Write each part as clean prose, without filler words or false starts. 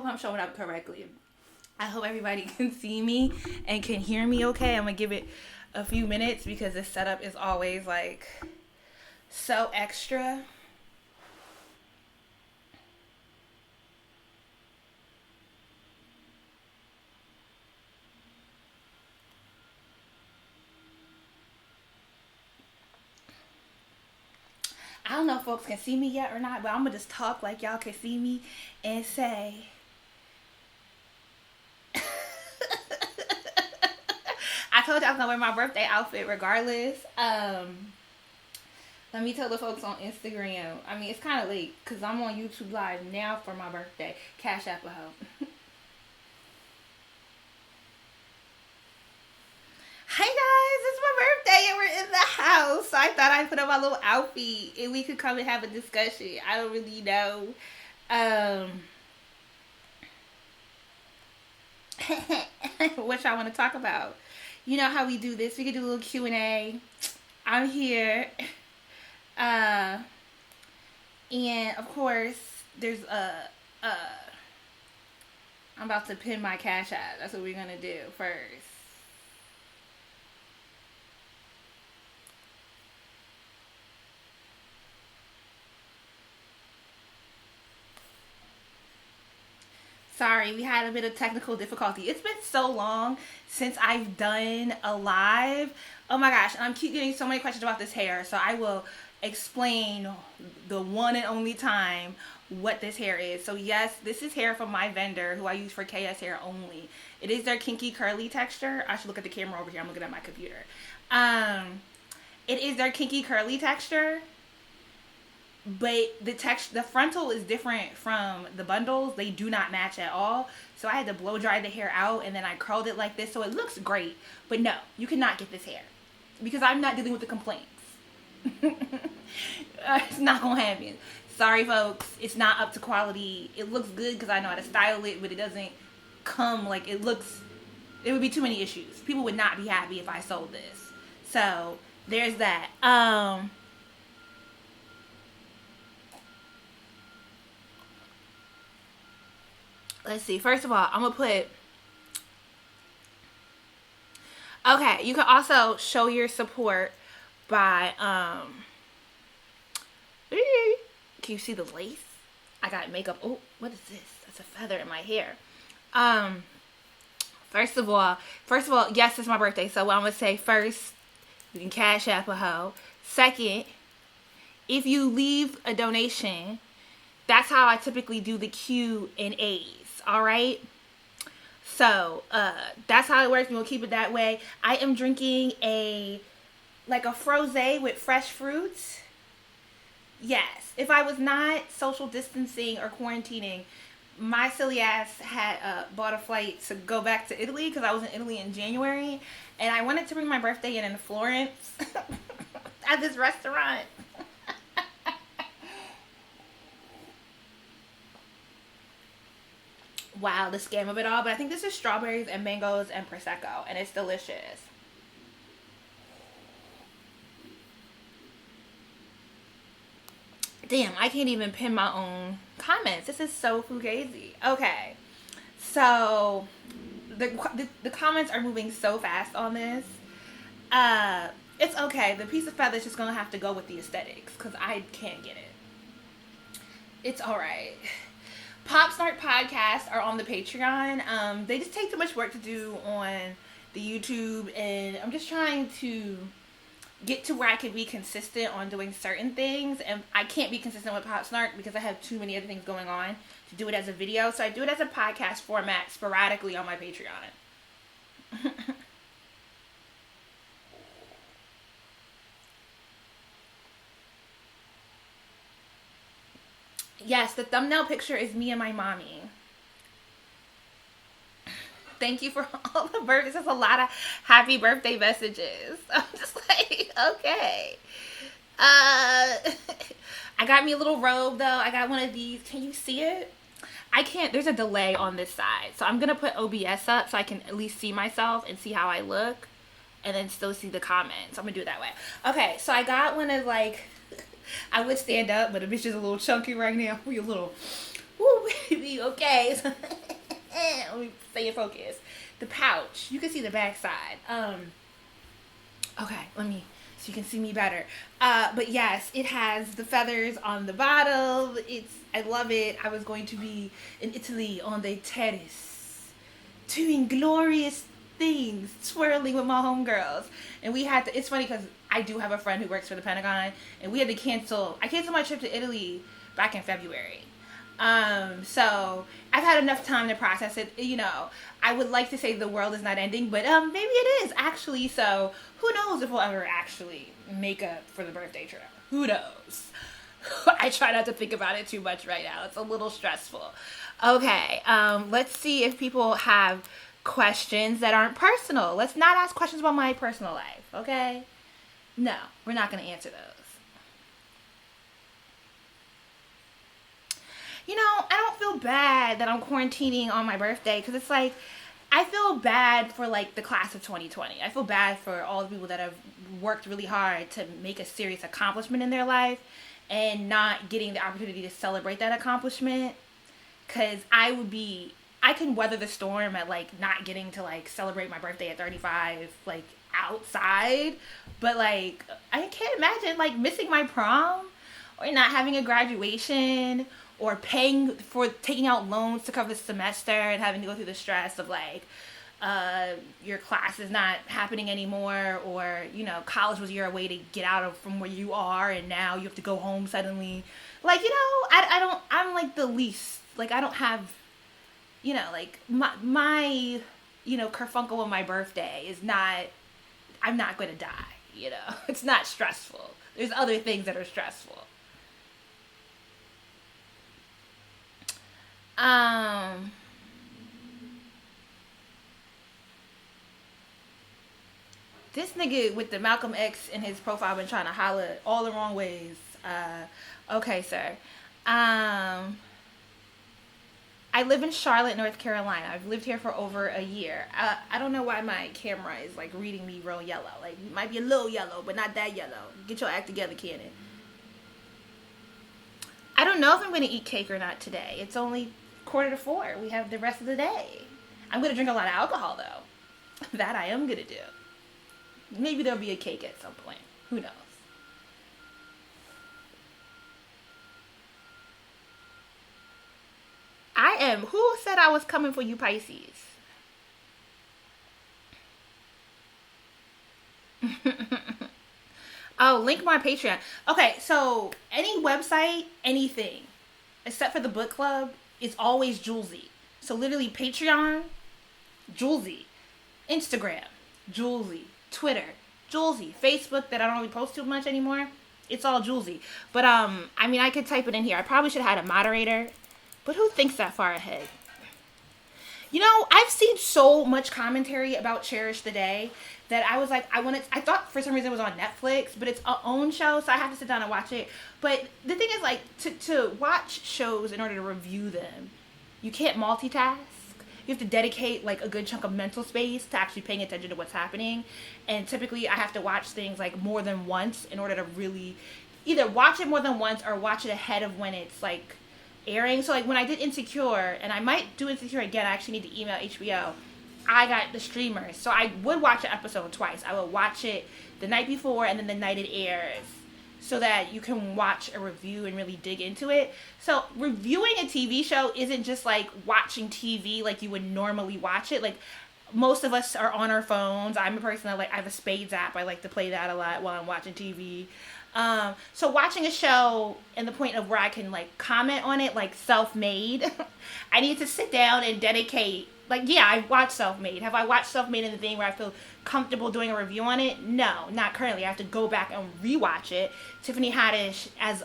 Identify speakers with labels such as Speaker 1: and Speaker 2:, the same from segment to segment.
Speaker 1: hope I'm showing up correctly. I hope everybody can see me and can hear me okay. I'm going to give it a few minutes because this setup is always like so extra. I don't know if folks can see me yet or not, but I'm going to just talk like y'all can see me and say, I told you I was going to wear my birthday outfit regardless. Let me tell the folks on Instagram. I mean, it's kind of late because I'm on YouTube Live now for my birthday. Cash App a hoe. Hey guys, it's my birthday and we're in the house. So I thought I'd put on my little outfit and we could come and have a discussion. I don't really know. What y'all want to talk about? You know how we do this. We could do a little Q&A. I'm here. And of course, there's I'm about to pin my Cash App. That's what we're gonna do first. Sorry, we had a bit of technical difficulty. It's been so long since I've done a live. Oh my gosh, and I keep getting so many questions about this hair, so I will explain the one and only time what this hair is. So yes, this is hair from my vendor who I use for KS hair only. It is their kinky curly texture. I should look at the camera over here. I'm looking at my computer. It is their kinky curly texture. But the frontal is different from the bundles. They do not match at all. So I had to blow dry the hair out and then I curled it like this. So it looks great. But no, you cannot get this hair. Because I'm not dealing with the complaints. It's not going to happen. Sorry, folks. It's not up to quality. It looks good because I know how to style it. But it doesn't come like it looks. There would be too many issues. People would not be happy if I sold this. So there's that. Let's see. First of all, I'm going to put... Okay, you can also show your support by... Can you see the lace? I got makeup. Oh, what is this? That's a feather in my hair. First of all, yes, it's my birthday. So what I'm going to say first, you can Cash App a hoe. Second, if you leave a donation, that's how I typically do the Q&As. All right, so that's how it works. We'll keep it that way. I am drinking a frosé with fresh fruits. Yes, if I was not social distancing or quarantining, my silly ass had bought a flight to go back to Italy because I was in Italy in January, and I wanted to bring my birthday in Florence at this restaurant. Wow, the scam of it all. But I think this is strawberries and mangoes and Prosecco. And it's delicious. Damn, I can't even pin my own comments. This is so fugazi. Okay. So, the comments are moving so fast on this. It's okay. The piece of feather is just going to have to go with the aesthetics. Because I can't get it. It's alright. Pop Snark podcasts are on the Patreon. They just take too much work to do on the YouTube, and I'm just trying to get to where I can be consistent on doing certain things, and I can't be consistent with Pop Snark because I have too many other things going on to do it as a video, so I do it as a podcast format sporadically on my Patreon. Yes, the thumbnail picture is me and my mommy. Thank you for all the birthdays. There's a lot of happy birthday messages. I'm just like, okay. I got me a little robe, though. I got one of these. Can you see it? I can't. There's a delay on this side. So I'm going to put OBS up so I can at least see myself and see how I look. And then still see the comments. I'm going to do it that way. Okay, so I got one of, like... I would stand up, but the bitch is a little chunky right now. We a little Woo, baby, okay. Let me stay in focus. The pouch. You can see the backside. Okay, let me so you can see me better. But yes, it has the feathers on the bottom. I love it. I was going to be in Italy on the terrace, doing glorious things, twirling with my homegirls, and we had to. It's funny because I do have a friend who works for the Pentagon, and we had to cancel. I canceled my trip to Italy back in February. So I've had enough time to process it. I would like to say the world is not ending, but maybe it is actually. So who knows if we'll ever actually make up for the birthday trip? Who knows? I try not to think about it too much right now. It's a little stressful. Okay, let's see if people have questions that aren't personal. Let's not ask questions about my personal life, okay? No, we're not going to answer those. I don't feel bad that I'm quarantining on my birthday because it's like, I feel bad for like the class of 2020. I feel bad for all the people that have worked really hard to make a serious accomplishment in their life and not getting the opportunity to celebrate that accomplishment. Because I can weather the storm at like not getting to like celebrate my birthday at 35 like outside, but like I can't imagine like missing my prom or not having a graduation or paying for taking out loans to cover the semester and having to go through the stress of like your class is not happening anymore, or college was your way to get out of from where you are and now you have to go home suddenly. Like I'm like the least, like I don't have like my kerfunkle on my birthday is not, I'm not going to die. It's not stressful. There's other things that are stressful. This nigga with the Malcolm X in his profile been trying to holler all the wrong ways. Okay, sir. I live in Charlotte, North Carolina. I've lived here for over a year. I don't know why my camera is like reading me real yellow. Like it might be a little yellow, but not that yellow. Get your act together, Cannon. I don't know if I'm going to eat cake or not today. It's only 3:45. We have the rest of the day. I'm going to drink a lot of alcohol though. That I am going to do. Maybe there'll be a cake at some point. Who knows? I am. Who said I was coming for you, Pisces? Oh, link my Patreon. Okay, so any website, anything, except for the book club, is always Julesy. So literally Patreon, Julesy. Instagram, Julesy. Twitter, Julesy. Facebook, that I don't really post too much anymore, it's all Julesy. But I could type it in here. I probably should have had a moderator. But who thinks that far ahead? I've seen so much commentary about Cherish the Day that I was like, I thought for some reason it was on Netflix, but it's a own show, so I have to sit down and watch it. But the thing is, like, to watch shows in order to review them, you can't multitask. You have to dedicate like a good chunk of mental space to actually paying attention to what's happening. And typically I have to watch things like more than once in order to really either watch it more than once or watch it ahead of when it's like airing. So like when I did Insecure, and I might do Insecure again, I actually need to email HBO. I got the streamers, so I would watch an episode twice. I would watch it the night before and then the night it airs, so that you can watch a review and really dig into it. So reviewing a TV show isn't just like watching TV like you would normally watch it. Like most of us are on our phones. I'm a person that I have a Spades app. I like to play that a lot while I'm watching TV. So watching a show and the point of where I can like comment on it, like Self-Made, I need to sit down and dedicate. Like, yeah, I watched Self-Made. Have I watched Self-Made in the thing where I feel comfortable doing a review on it? No, not currently. I have to go back and rewatch it. Tiffany Haddish as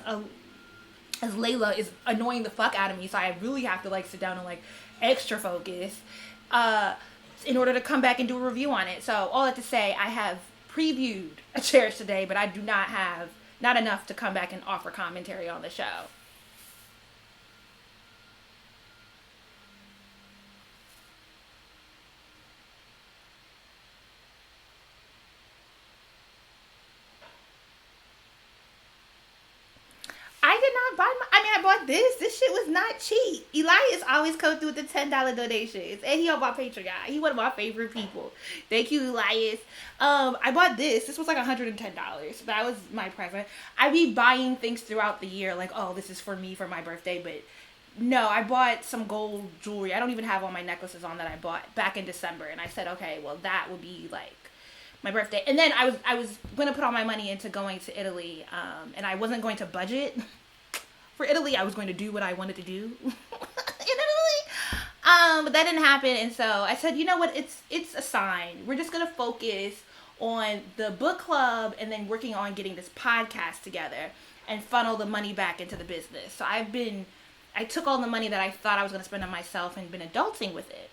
Speaker 1: Layla is annoying the fuck out of me, so I really have to like sit down and like extra focus in order to come back and do a review on it. So all that to say, I have previewed a Cherish today, but I do not have not enough to come back and offer commentary on the show. I did not buy I bought this. This shit was not cheap. Elias always come through with the $10 donations. And he on my Patreon. He one of my favorite people. Thank you, Elias. I bought this. This was like $110. That was my present. I be buying things throughout the year. Like, oh, this is for me for my birthday. But no, I bought some gold jewelry. I don't even have all my necklaces on that I bought back in December. And I said, okay, well, that will be like my birthday. And then I was going to put all my money into going to Italy. And I wasn't going to budget for Italy. I was going to do what I wanted to do in Italy. But that didn't happen. And so I said, you know what? It's a sign. We're just going to focus on the book club and then working on getting this podcast together and funnel the money back into the business. So I took all the money that I thought I was going to spend on myself and been adulting with it.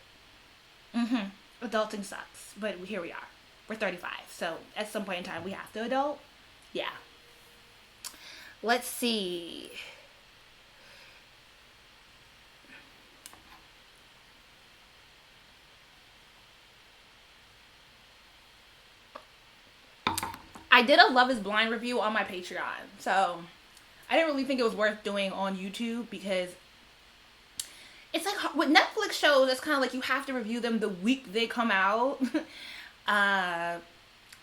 Speaker 1: Adulting sucks. But here we are. We're 35. So at some point in time, we have to adult. Yeah. Let's see. I did a Love is Blind review on my Patreon. So I didn't really think it was worth doing on YouTube because it's like with Netflix shows, it's kind of like you have to review them the week they come out.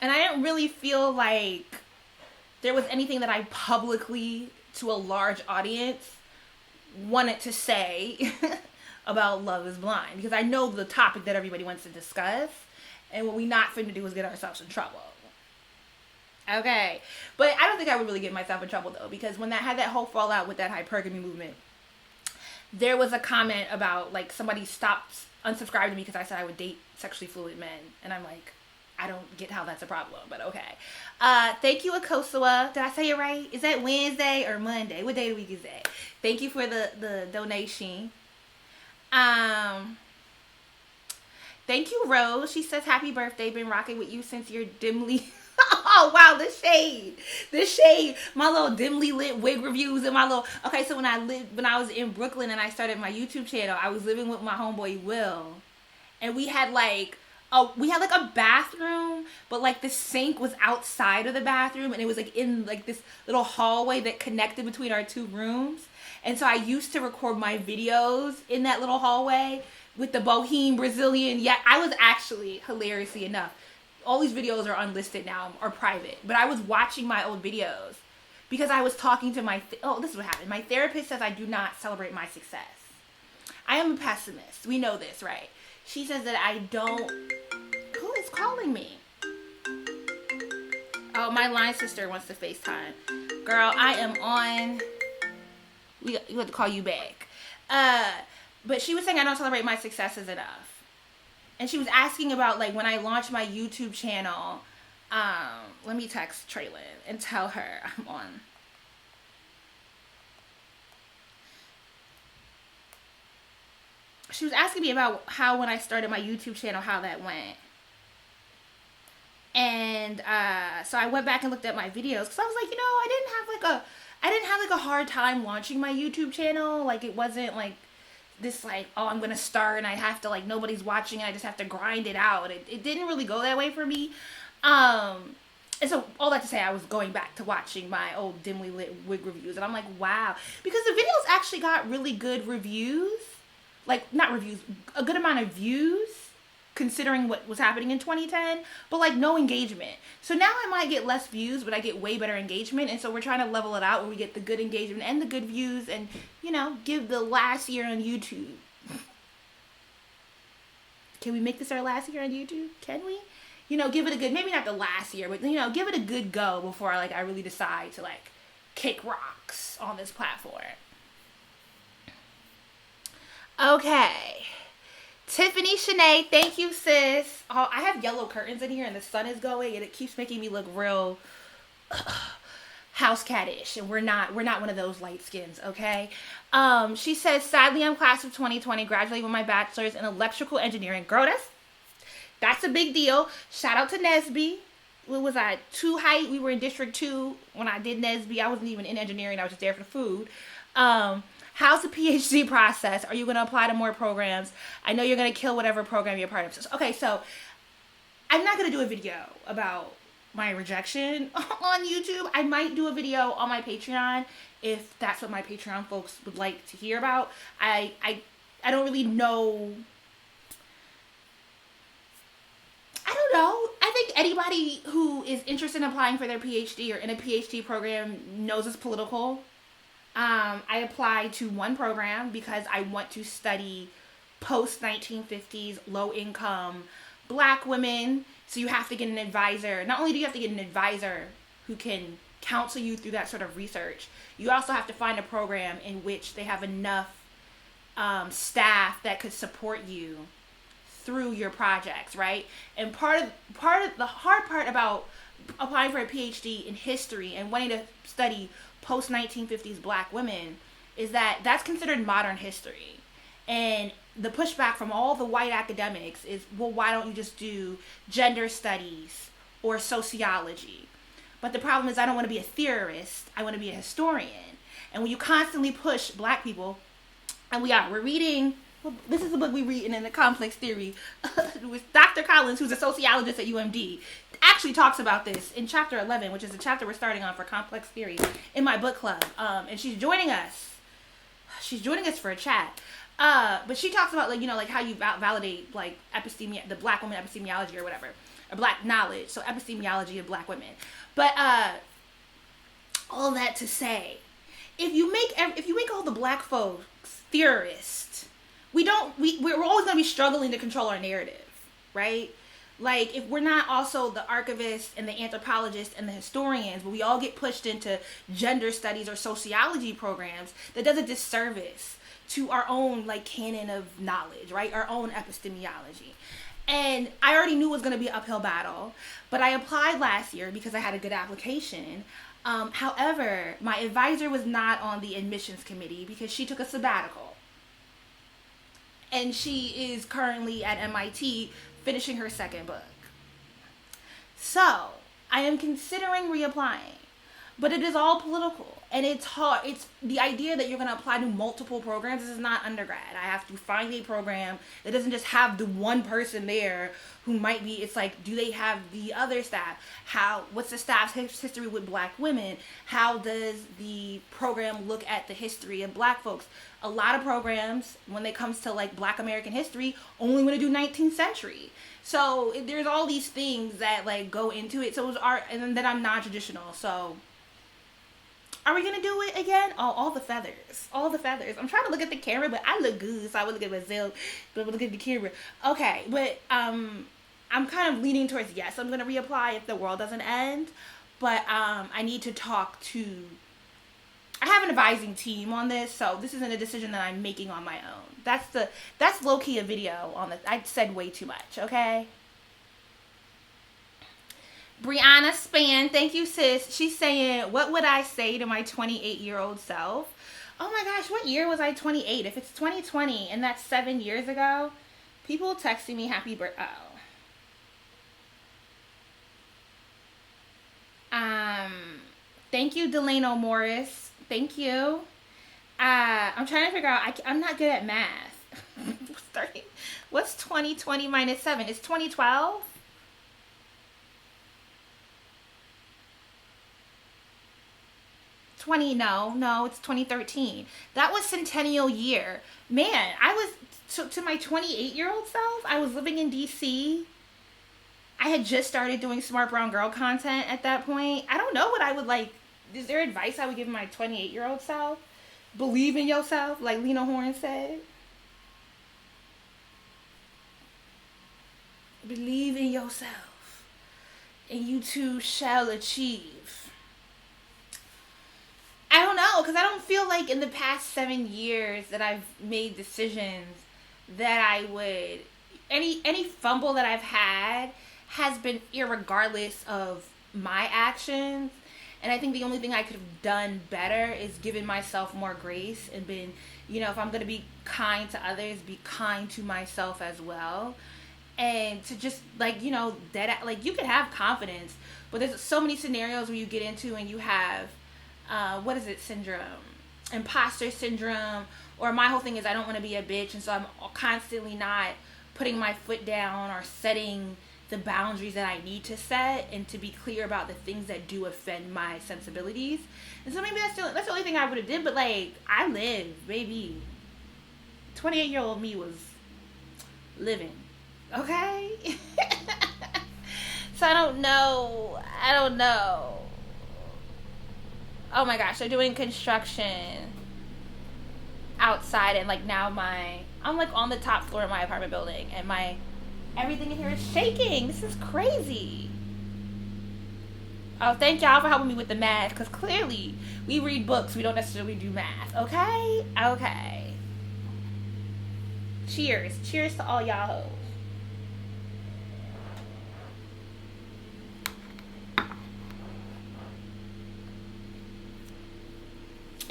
Speaker 1: And I didn't really feel like there was anything that I publicly, to a large audience, wanted to say about Love is Blind. Because I know the topic that everybody wants to discuss. And what we not finna do is get ourselves in trouble. Okay. But I don't think I would really get myself in trouble, though. Because when that had that whole fallout with that hypergamy movement, there was a comment about, like, somebody stopped, unsubscribed to me because I said I would date sexually fluid men. And I'm like, I don't get how that's a problem, but okay. Thank you, Akosua. Did I say it right? Is that Wednesday or Monday? What day of the week is that? Thank you for the donation. Thank you, Rose. She says, happy birthday. Been rocking with you since you're dimly... Oh, wow, the shade. The shade. My little dimly lit wig reviews and my little... Okay, so when I was in Brooklyn and I started my YouTube channel, I was living with my homeboy, Will. And we had like a bathroom, but like the sink was outside of the bathroom and it was like in like this little hallway that connected between our two rooms. And so I used to record my videos in that little hallway with the Bohemian Brazilian. Yeah, I was actually, hilariously enough, all these videos are unlisted now, are private, but I was watching my old videos because I was talking to this is what happened. My therapist says I do not celebrate my success. I am a pessimist. We know this, right? She says that I don't... Who is calling me? Oh, my line sister wants to FaceTime. Girl, I am on... We have to call you back. But she was saying I don't celebrate my successes enough. And she was asking about, like, when I launched my YouTube channel. Let me text Traylon and tell her I'm on. She was asking me about how when I started my YouTube channel, how that went. And so I went back and looked at my videos because I was like, I didn't have like a hard time launching my YouTube channel. Like, it wasn't like this like, oh, I'm gonna start and I have to, like, nobody's watching and I just have to grind it out. It didn't really go that way for me. And so all that to say, I was going back to watching my old dimly lit wig reviews and I'm like, wow, because the videos actually got really good reviews. Like, not reviews, a good amount of views, considering what was happening in 2010, but, like, no engagement. So now I might get less views, but I get way better engagement, and so we're trying to level it out where we get the good engagement and the good views and, give the last year on YouTube. Can we make this our last year on YouTube? Can we? Give it a good, maybe not the last year, but, give it a good go before, I really decide to, kick rocks on this platform. Okay. Tiffany Shanae, thank you, sis. Oh, I have yellow curtains in here and the sun is going and it keeps making me look real house cat-ish. And we're not one of those light skins, okay? She says, sadly, I'm class of 2020, graduating with my bachelor's in electrical engineering. Girl, that's a big deal. Shout out to Nesby. What was I? 2 height. We were in District 2 when I did Nesby. I wasn't even in engineering. I was just there for the food. How's the PhD process? Are you going to apply to more programs? I know you're going to kill whatever program you're part of. Okay, so I'm not going to do a video about my rejection on YouTube. I might do a video on my Patreon if that's what my Patreon folks would like to hear about. I don't really know. I don't know. I think anybody who is interested in applying for their PhD or in a PhD program knows it's political. I applied to one program because I want to study post 1950s low income Black women. So you have to get an advisor. Not only do you have to get an advisor who can counsel you through that sort of research, you also have to find a program in which they have enough staff that could support you through your projects, right? And part of the hard part about applying for a PhD in history and wanting to study post 1950s Black women is that that's considered modern history. And the pushback from all the white academics is, well, why don't you just do gender studies or sociology? But the problem is I don't want to be a theorist. I want to be a historian. And when you constantly push Black people, and we're reading, well, this is the book we read in the complex theory with Dr. Collins, who's a sociologist at UMD, actually talks about this in chapter 11, which is the chapter we're starting on for complex theory in my book club. And she's joining us. She's joining us for a chat. But she talks about, like, you know, like how you validate, like, the Black woman epistemology or whatever, or Black knowledge. So epistemology of Black women. But all that to say, if you make all the Black folks theorists, we're always going to be struggling to control our narrative, right? Like, if we're not also the archivists and the anthropologists and the historians, but we all get pushed into gender studies or sociology programs, that does a disservice to our own, like, canon of knowledge, right? Our own epistemology. And I already knew it was going to be an uphill battle, but I applied last year because I had a good application. However, my advisor was not on the admissions committee because she took a sabbatical. And she is currently at MIT finishing her second book. So, I am considering reapplying. But it is all political. And it's hard. It's the idea that you're going to apply to multiple programs. This is not undergrad. I have to find a program that doesn't just have the one person there who might be, it's like, do they have the other staff? What's the staff's history with Black women? How does the program look at the history of Black folks? A lot of programs, when it comes to, like, Black American history, only want to do 19th century. So there's all these things that, like, go into it. So it was art, and then I'm non-traditional. So are we gonna do it again? Oh, all the feathers. I'm trying to look at the camera, but I look good, so I would look at myself, but look at the camera. Okay, but I'm kind of leaning towards yes. I'm gonna reapply if the world doesn't end, but I need to talk to. I have an advising team on this, so this isn't a decision that I'm making on my own. That's low key a video on this. I said way too much. Okay. Brianna Span, thank you, sis. She's saying, what would I say to my 28-year-old self? Oh my gosh, what year was I 28? If it's 2020 and that's 7 years ago, people texting me happy birthday. Thank you, Delano Morris. Thank you. I'm trying to figure out, I'm not good at math. What's 2020 minus 7? It's 2012? No, it's 2013. That was Centennial year. Man, I was, to my 28-year-old self, I was living in DC. I had just started doing Smart Brown Girl content at that point. I don't know what I would like. Is there advice I would give my 28-year-old self? Believe in yourself, like Lena Horne said. Believe in yourself, and you too shall achieve. I don't know, because I don't feel like in the past 7 years that I've made decisions that I would, any fumble that I've had has been irregardless of my actions. And I think the only thing I could have done better is given myself more grace and been, if I'm going to be kind to others, be kind to myself as well. And to just, you can have confidence, but there's so many scenarios where you get into and you have, syndrome, imposter syndrome, or my whole thing is I don't want to be a bitch, and so I'm constantly not putting my foot down or setting the boundaries that I need to set and to be clear about the things that do offend my sensibilities. And so maybe that's the only thing I would have did. But like, I lived, baby. 28-year-old me was living. Okay? So I don't know. Oh my gosh, they're doing construction outside, and like now I'm like on the top floor of my apartment building, and everything in here is shaking. This is crazy. Oh, thank y'all for helping me with the math, because clearly we read books, we don't necessarily do math. Okay. Cheers to all y'all hoes.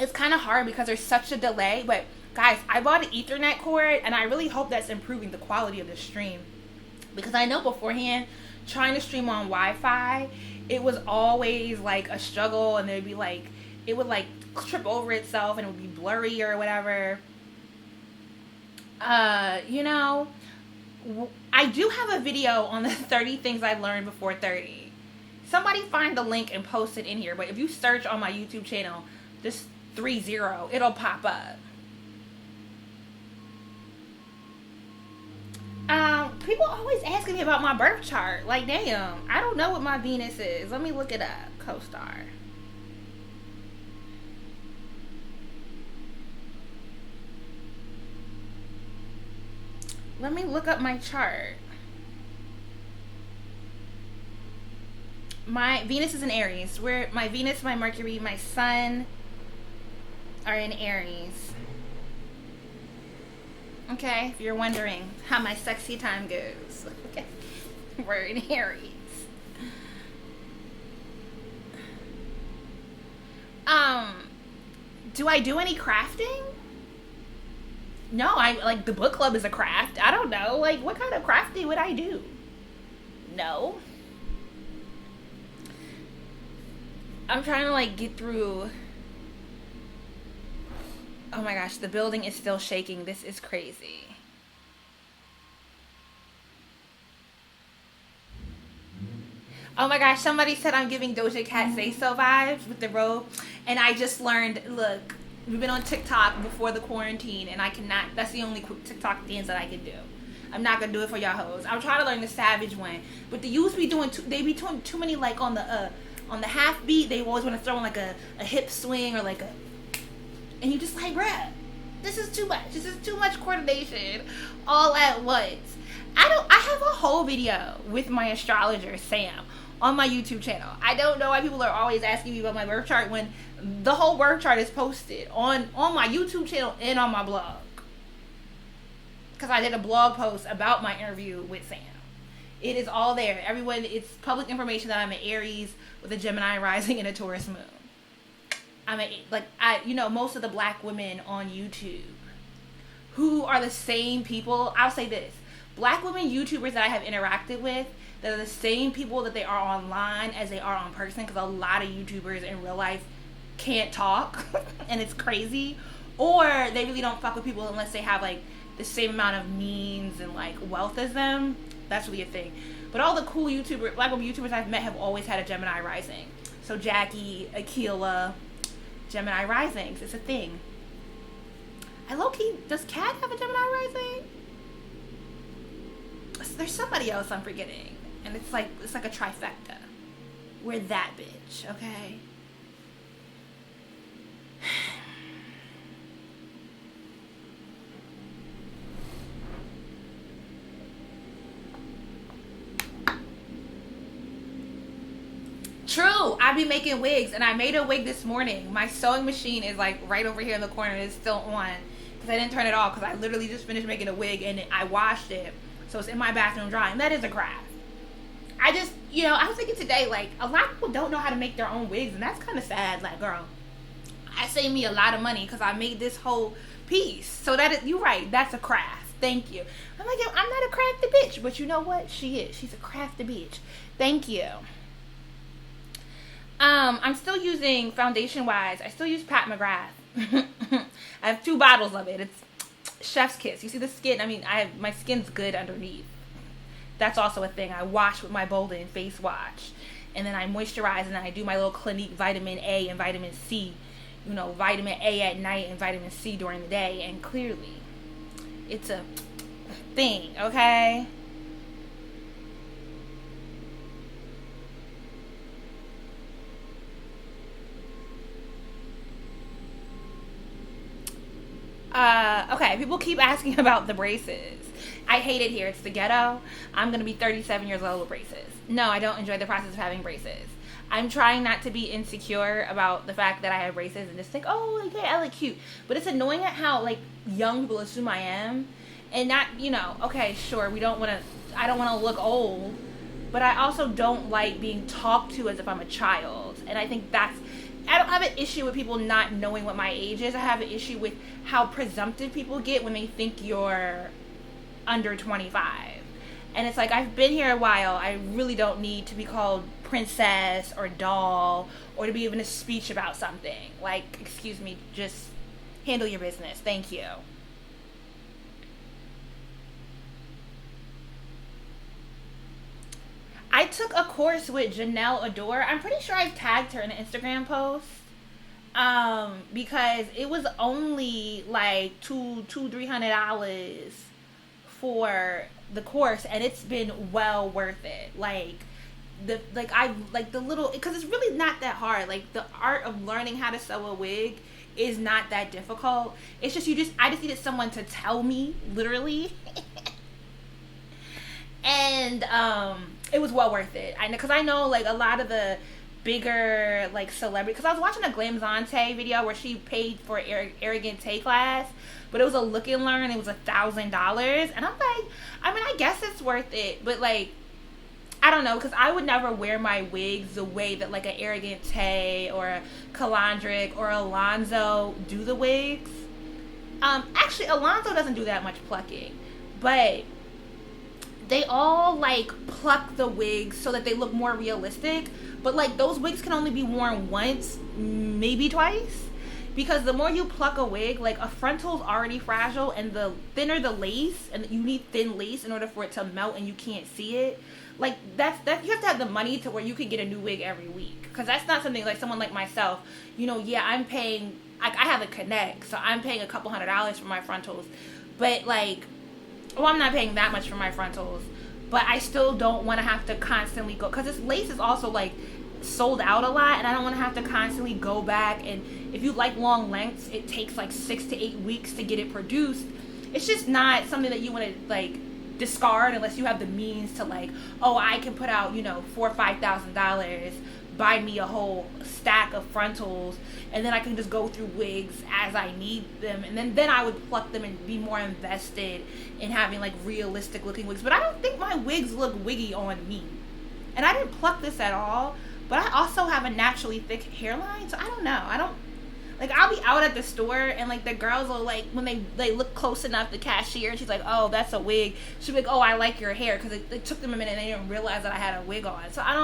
Speaker 1: It's kind of hard because there's such a delay, but guys, I bought an Ethernet cord, and I really hope that's improving the quality of the stream, because I know beforehand trying to stream on Wi-Fi, it was always like a struggle, and there'd be like, it would like trip over itself and it would be blurry or whatever. You know, I do have a video on the 30 things I learned before 30. Somebody find the link and post it in here, but if you search on my YouTube channel, just 30, it'll pop up. People always asking me about my birth chart. Like, damn, I don't know what my Venus is. Let me look it up. Co-star. Let me look up my chart. My Venus is in Aries. Where my Venus, my Mercury, my Sun are in Aries. Okay, if you're wondering how my sexy time goes. Okay, we're in Aries. Do I do any crafting? No, I like the book club is a craft. I don't know. Like, what kind of crafting would I do? No. I'm trying to like get through. Oh my gosh, the building is still shaking. This is crazy. Oh my gosh, somebody said I'm giving Doja Cat Say So vibes with the robe. And I just learned, look, we've been on TikTok before the quarantine, and I cannot, that's the only TikTok dance that I can do. I'm not going to do it for y'all hoes. I'm trying to learn the Savage one. But the youths be doing, they be doing too many, like on the half beat, they always want to throw in like a hip swing or like a, and you just like, bruh, this is too much. This is too much coordination all at once. I have a whole video with my astrologer, Sam, on my YouTube channel. I don't know why people are always asking me about my birth chart when the whole birth chart is posted on my YouTube channel and on my blog. Because I did a blog post about my interview with Sam. It is all there. Everyone, it's public information that I'm an Aries with a Gemini rising and a Taurus moon. Most of the black women on YouTube who are the same people, I'll say this, black women YouTubers that I have interacted with, that are the same people that they are online as they are on person, because a lot of YouTubers in real life can't talk and it's crazy, or they really don't fuck with people unless they have like the same amount of means and like wealth as them. That's really a thing. But all the cool black women YouTubers I've met have always had a Gemini rising. So Jackie, Akila, Gemini risings, it's a thing. I low-key, does Kat have a Gemini rising? There's somebody else I'm forgetting, and it's like a trifecta. We're that bitch, okay? True, I be making wigs, and I made a wig this morning. My sewing machine is like right over here in the corner. It's still on because I didn't turn it off because I literally just finished making a wig and I washed it, so it's in my bathroom drying. That is a craft. I just, I was thinking today, like, a lot of people don't know how to make their own wigs, and that's kind of sad. Like, girl, I saved me a lot of money because I made this whole piece. So you're right, that's a craft. Thank you. I'm like, I'm not a crafty bitch, but you know what? She is. She's a crafty bitch. Thank you. I'm still using foundation-wise. I still use Pat McGrath. I have 2 bottles of it. It's Chef's Kiss. You see the skin? I mean, my skin's good underneath. That's also a thing. I wash with my Bolden face wash. And then I moisturize, and then I do my little Clinique vitamin A and vitamin C. You know, vitamin A at night and vitamin C during the day. And clearly, it's a thing, okay? Okay, people keep asking about the braces. I hate it here. It's the ghetto. I'm going to be 37 years old with braces. No, I don't enjoy the process of having braces. I'm trying not to be insecure about the fact that I have braces and just think, oh, okay, I look cute. But it's annoying at how, like, young people assume I am. And not, you know, okay, sure, I don't want to look old. But I also don't like being talked to as if I'm a child. And I think I don't have an issue with people not knowing what my age is. I have an issue with how presumptive people get when they think you're under 25. And it's like, I've been here a while. I really don't need to be called princess or doll or to be given a speech about something. Like, excuse me, just handle your business. Thank you. I took a course with Janelle Adore. I'm pretty sure I've tagged her in an Instagram post. Because it was only like $300 for the course, and it's been well worth it. The little, because it's really not that hard. Like, the art of learning how to sew a wig is not that difficult. It's just I just needed someone to tell me, literally. And it was well worth it. Because I know, like, a lot of the bigger, like, celebrity, because I was watching a Glamzante video where she paid for Arrogant Tay class, but it was a look and learn. It was $1,000, and I'm like, I mean, I guess it's worth it, but, like, I don't know, because I would never wear my wigs the way that, like, an Arrogant Tay or a Calandric or Alonzo do the wigs. Actually, Alonzo doesn't do that much plucking, but they all, like, pluck the wigs so that they look more realistic. But, like, those wigs can only be worn once, maybe twice. Because the more you pluck a wig, like, a frontal's already fragile, and the thinner the lace, and you need thin lace in order for it to melt and you can't see it. Like, that you have to have the money to where you can get a new wig every week. Because that's not something, like, someone like myself, you know, yeah, I'm paying, like, I have a Connect, so I'm paying a couple $100s for my frontals. But, like, well, I'm not paying that much for my frontals, but I still don't want to have to constantly go, because this lace is also, like, sold out a lot, and I don't want to have to constantly go back. And if you like long lengths, it takes like 6 to 8 weeks to get it produced. It's just not something that you want to, like, discard unless you have the means to, like, oh, I can put out, you know, $4,000 or $5,000, buy me a whole stack of frontals, and then I can just go through wigs as I need them, and then I would pluck them and be more invested in having, like, realistic looking wigs. But I don't think my wigs look wiggy on me, and I didn't pluck this at all. But I also have a naturally thick hairline, so I don't know. Like, I'll be out at the store, and, like, the girls will, like, when they look close enough, the cashier, and she's like, oh, that's a wig. She'll be like, oh, I like your hair, because it took them a minute, and they didn't realize that I had a wig on. So I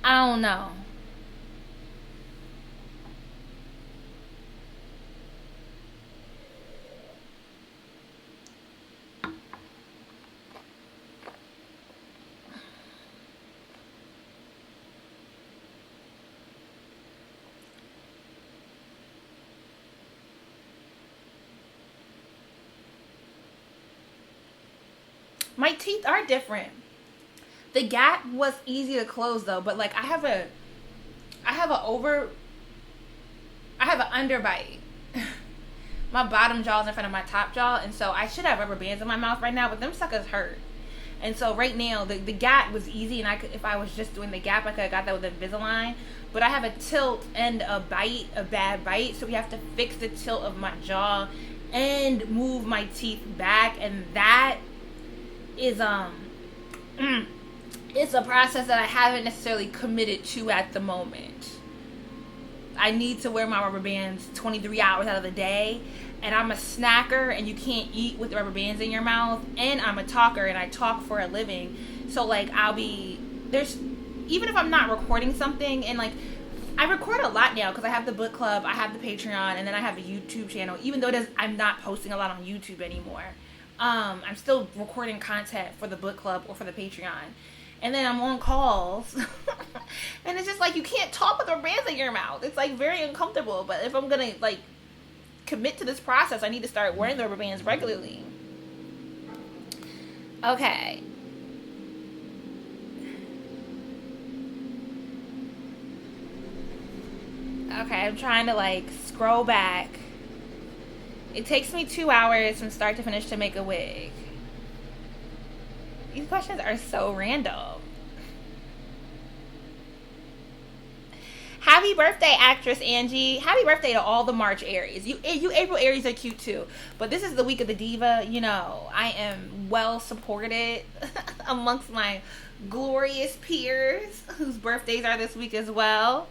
Speaker 1: don't know. My teeth are different. The gap was easy to close though, but, like, I have an underbite. My bottom jaw is in front of my top jaw, and so I should have rubber bands in my mouth right now, but them suckers hurt. And so right now the gap was easy, and if I was just doing the gap, I could have got that with Invisalign. But I have a tilt and a bad bite, so we have to fix the tilt of my jaw and move my teeth back, and that is it's a process that I haven't necessarily committed to at the moment. I need to wear my rubber bands 23 hours out of the day, and I'm a snacker, and you can't eat with the rubber bands in your mouth, and I'm a talker, and I talk for a living. So, like, even if I'm not recording something, and, like, I record a lot now because I have the book club, I have the Patreon, and then I have a YouTube channel, even though I'm not posting a lot on YouTube anymore. I'm still recording content for the book club or for the Patreon. And then I'm on calls. And it's just like you can't talk with rubber bands in your mouth. It's like very uncomfortable. But if I'm gonna like commit to this process, I need to start wearing the rubber bands regularly. Okay. Okay, I'm trying to like scroll back. It takes me 2 hours from start to finish to make a wig. These questions are so random. Happy birthday, actress Angie. Happy birthday to all the March Aries. You April Aries are cute too. But this is the week of the diva. You know, I am well supported amongst my glorious peers whose birthdays are this week as well.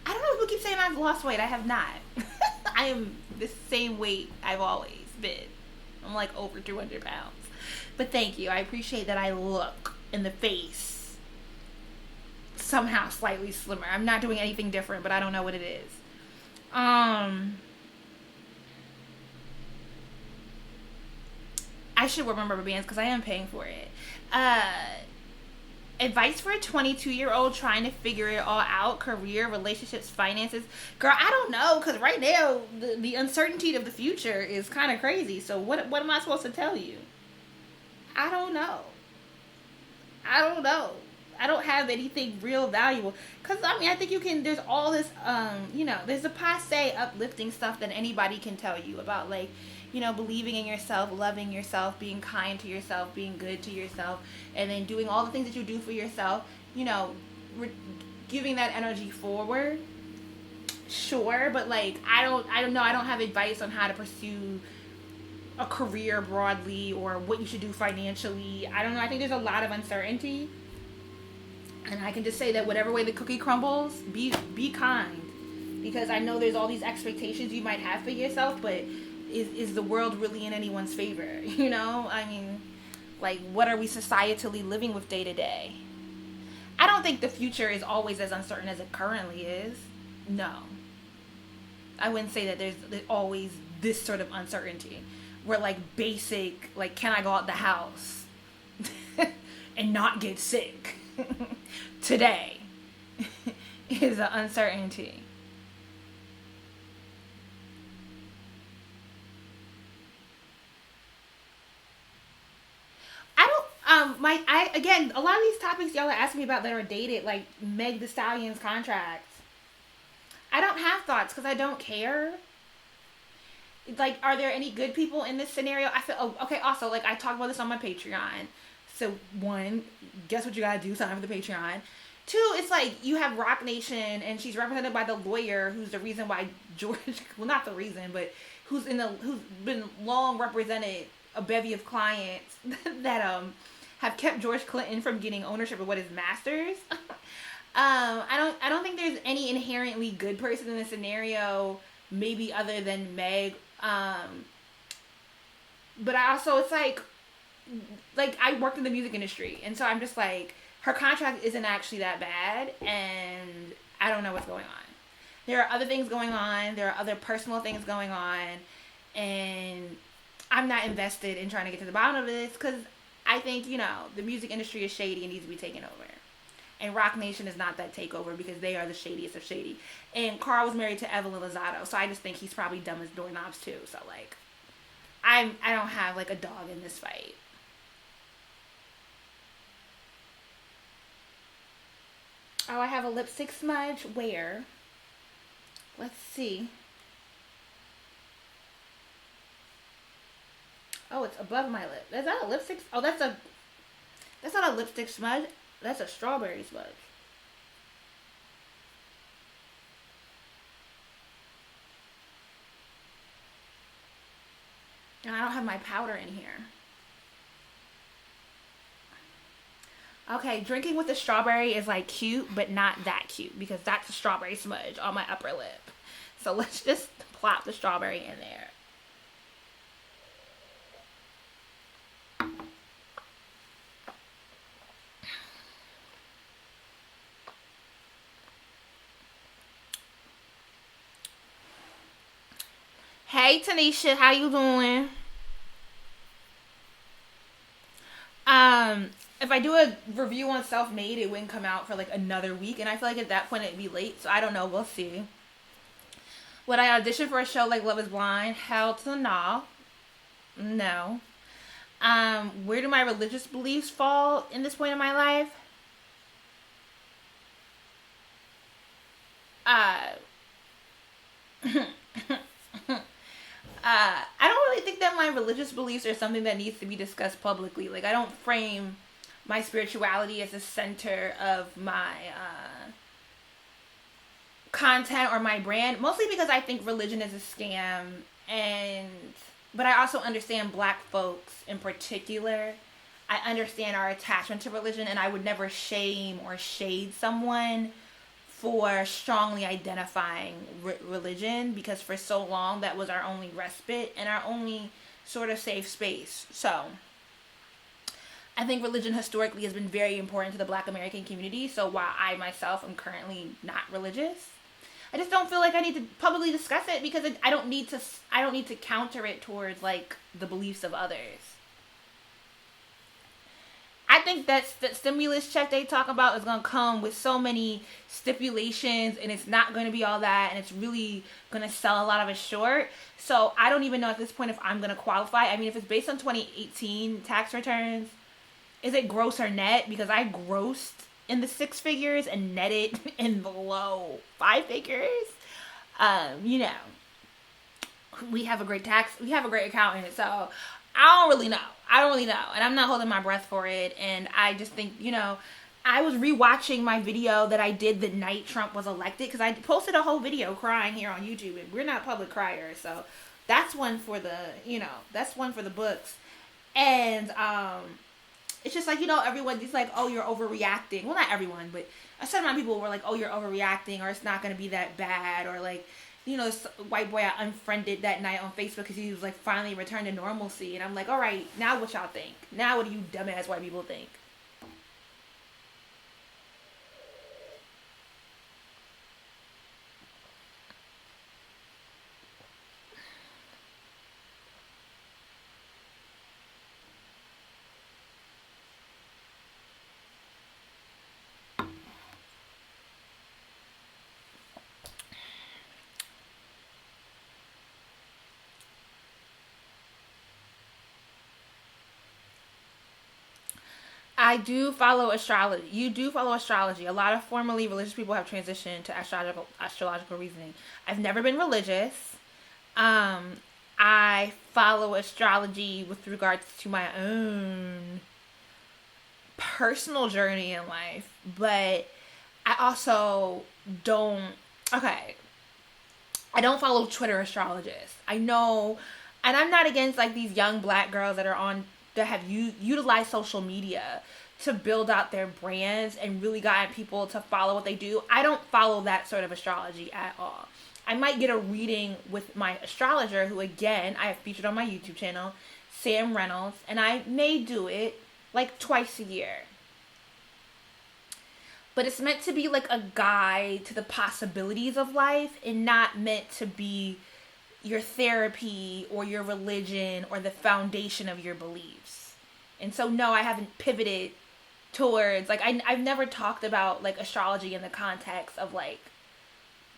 Speaker 1: I don't know if people keep saying I've lost weight. I have not. I am the same weight I've always been. I'm like over 200 pounds. But thank you. I appreciate that I look in the face somehow slightly slimmer. I'm not doing anything different, but I don't know what it is. I should wear my rubber bands because I am paying for it. Advice for a 22-year-old trying to figure it all out: career, relationships, finances. Girl, I don't know, because right now the uncertainty of the future is kind of crazy. So what am I supposed to tell you? I don't know. I don't know. I don't have anything real valuable. Because, I mean, I think you can, there's all this, there's the passe uplifting stuff that anybody can tell you about, like, believing in yourself, loving yourself, being kind to yourself, being good to yourself, and then doing all the things that you do for yourself, giving that energy forward. Sure, but, like, I don't know. I don't have advice on how to pursue a career broadly or what you should do financially. I don't know. I think there's a lot of uncertainty. And I can just say that whatever way the cookie crumbles, be kind. Because I know there's all these expectations you might have for yourself, but is the world really in anyone's favor? I mean, like, what are we societally living with day to day? I don't think the future is always as uncertain as it currently is. No. I wouldn't say that there's always this sort of uncertainty. Where, like, basic, like, can I go out the house and not get sick today is an uncertainty. Again, a lot of these topics y'all are asking me about that are dated, like Meg Thee Stallion's contracts. I don't have thoughts because I don't care. Like, are there any good people in this scenario? I feel, okay, also, like, I talked about this on my Patreon. So, one, guess what you gotta do? Sign up for the Patreon. Two, it's like, you have Rock Nation, and she's represented by the lawyer, who's the reason why George, well, not the reason, but who's been long represented a bevy of clients that, have kept George Clinton from getting ownership of what his masters. I don't think there's any inherently good person in the scenario, maybe other than Meg. But I also, it's like I worked in the music industry, and so I'm just like, her contract isn't actually that bad, and I don't know what's going on. There are other things going on. There are other personal things going on, and I'm not invested in trying to get to the bottom of this, because I think, the music industry is shady and needs to be taken over. And Rock Nation is not that takeover because they are the shadiest of shady. And Carl was married to Evelyn Lozado, so I just think he's probably dumb as doorknobs too. So, like, I don't have, like, a dog in this fight. Oh, I have a lipstick smudge. Where? Let's see. Oh, it's above my lip. Is that a lipstick? Oh, that's not a lipstick smudge. That's a strawberry smudge. And I don't have my powder in here. Okay, drinking with the strawberry is, like, cute, but not that cute, because that's a strawberry smudge on my upper lip. So let's just plop the strawberry in there. Hey Tanisha, how you doing? Um, if I do a review on Self Made, it wouldn't come out for like another week, and I feel like at that point it'd be late. So I don't know. We'll see. Would I audition for a show like Love Is Blind? Hell to no. No. Where do my religious beliefs fall in this point in my life? Uh, I don't really think that my religious beliefs are something that needs to be discussed publicly. Like, I don't frame my spirituality as the center of my content or my brand, mostly because I think religion is a scam, and but I also understand black folks in particular. I understand our attachment to religion, and I would never shame or shade someone for strongly identifying religion, because for so long that was our only respite and our only sort of safe space. So I think religion historically has been very important to the Black American community. So while I myself am currently not religious, I just don't feel like I need to publicly discuss it, because I don't need to. I don't need to counter it towards like the beliefs of others. I think that stimulus check they talk about is gonna come with so many stipulations, and it's not gonna be all that, and it's really gonna sell a lot of it short. So I don't even know at this point if I'm gonna qualify. I mean, if it's based on 2018 tax returns, is it gross or net? Because I grossed in the six figures and netted in the low five figures. You know, we have a great accountant, so I don't really know. I don't really know, and I'm not holding my breath for it. And I just think, I was rewatching my video that I did the night Trump was elected, because I posted a whole video crying here on YouTube, and we're not public criers, so that's one for the, that's one for the books. And it's just like, everyone's like, oh, you're overreacting. Well, not everyone, but a certain amount of people were like, oh, you're overreacting, or it's not going to be that bad, or like, this white boy I unfriended that night on Facebook because he was like finally returned to normalcy. And I'm like, all right, now what y'all think? Now what do you dumbass white people think? I do follow astrology. You do follow astrology. A lot of formerly religious people have transitioned to astrological reasoning. I've never been religious. Um, I follow astrology with regards to my own personal journey in life, but I also don't. Okay, I don't follow Twitter astrologists. I know, and I'm not against like these young black girls that are on that have utilized social media to build out their brands and really gotten people to follow what they do. I don't follow that sort of astrology at all. I might get a reading with my astrologer, who again I have featured on my YouTube channel, Sam Reynolds, and I may do it like twice a year. But it's meant to be like a guide to the possibilities of life, and not meant to be your therapy or your religion or the foundation of your beliefs. And so no, I haven't pivoted towards like I've never talked about like astrology in the context of like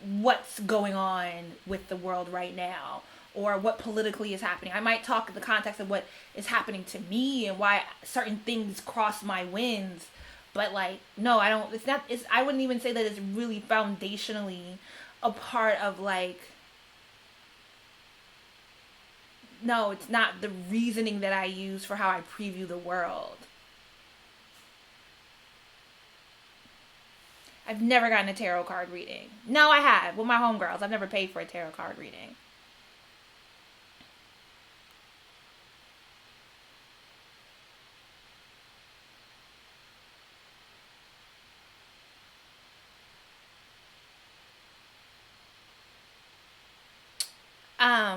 Speaker 1: what's going on with the world right now, or what politically is happening. I might talk in the context of what is happening to me and why certain things cross my winds. But like, no, I don't. It's not. It's. I wouldn't even say that it's really foundationally a part of like. No, it's not the reasoning that I use for how I preview the world. I've never gotten a tarot card reading. No, I have with my homegirls. I've never paid for a tarot card reading.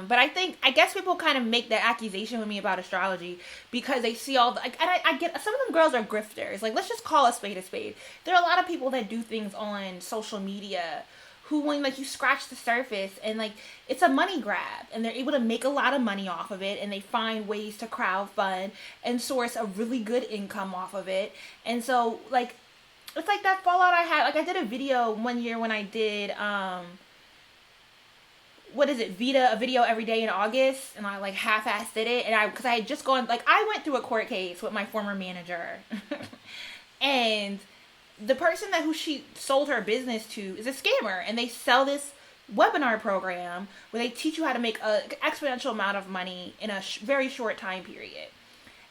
Speaker 1: But I guess people kind of make that accusation with me about astrology because they see all the, like, and I get, some of them girls are grifters. Like, let's just call a spade a spade. There are a lot of people that do things on social media who, when like you scratch the surface, and like it's a money grab, and they're able to make a lot of money off of it, and they find ways to crowdfund and source a really good income off of it. And so like it's like that fallout I had. Like I did a video one year when I did what is it, Vita, a video every day in August, and I like half-assed did it, and because I had just gone, like I went through a court case with my former manager, and the person who she sold her business to is a scammer, and they sell this webinar program where they teach you how to make an exponential amount of money in a very short time period.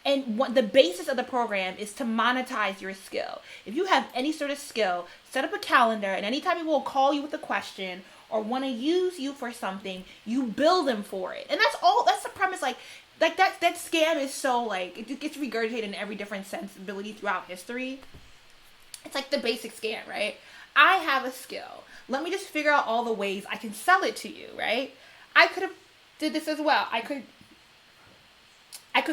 Speaker 1: And the basis of the program is to monetize your skill. If you have any sort of skill, set up a calendar, and anytime people will call you with a question or want to use you for something, you bill them for it. And that's all. That's the premise. Like that scam is so like it gets regurgitated in every different sensibility throughout history. It's like the basic scam, right? I have a skill. Let me just figure out all the ways I can sell it to you, right? I could have did this as well. I could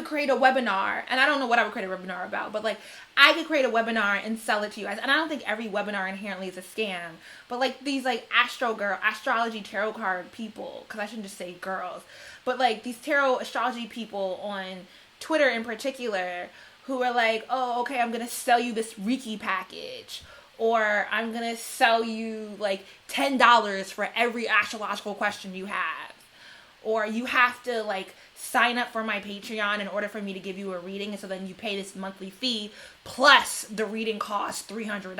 Speaker 1: create a webinar, and I don't know what I would create a webinar about, but like I could create a webinar and sell it to you guys. And I don't think every webinar inherently is a scam, but like these like astrology tarot card people, because I shouldn't just say girls, but like these tarot astrology people on Twitter in particular, who are like, oh, okay, I'm going to sell you this Reiki package, or I'm going to sell you like $10 for every astrological question you have, or you have to like sign up for my Patreon in order for me to give you a reading, and so then you pay this monthly fee plus the reading costs $300.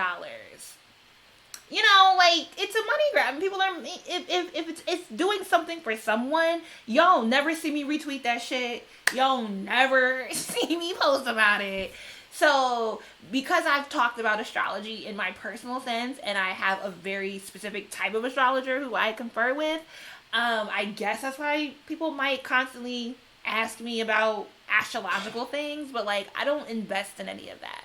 Speaker 1: You know, like it's a money grab. People are if it's doing something for someone, y'all never see me retweet that shit. Y'all never see me post about it. So because I've talked about astrology in my personal sense, and I have a very specific type of astrologer who I confer with, I guess that's why people might constantly ask me about astrological things, but like I don't invest in any of that.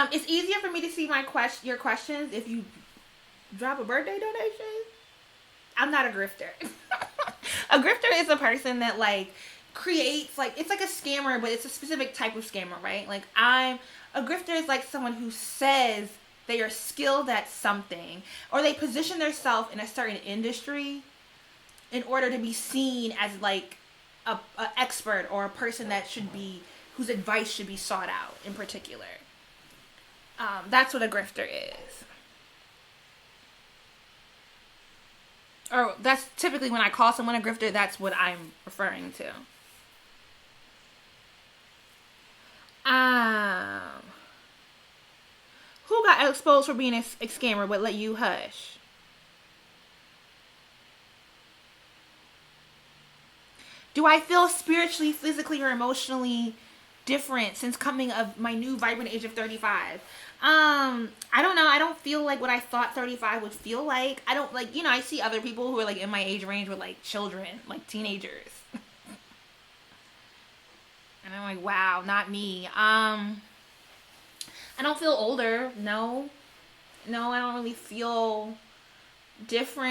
Speaker 1: It's easier for me to see your questions if you drop a birthday donation. I'm not a grifter. A grifter is a person that like creates like, it's like a scammer, but it's a specific type of scammer, right? Like a grifter is like someone who says they are skilled at something, or they position themselves in a certain industry in order to be seen as like a expert, or a person that should be, whose advice should be sought out in particular. That's what a grifter is. Or that's typically when I call someone a grifter, that's what I'm referring to. Who got exposed for being a scammer but let you hush? Do I feel spiritually, physically, or emotionally different since coming of my new vibrant age of 35? I don't know. I don't feel like what I thought 35 would feel like. I don't like, I see other people who are like in my age range with like children, like teenagers. And I'm like, wow, not me. I don't feel older. No, I don't really feel different.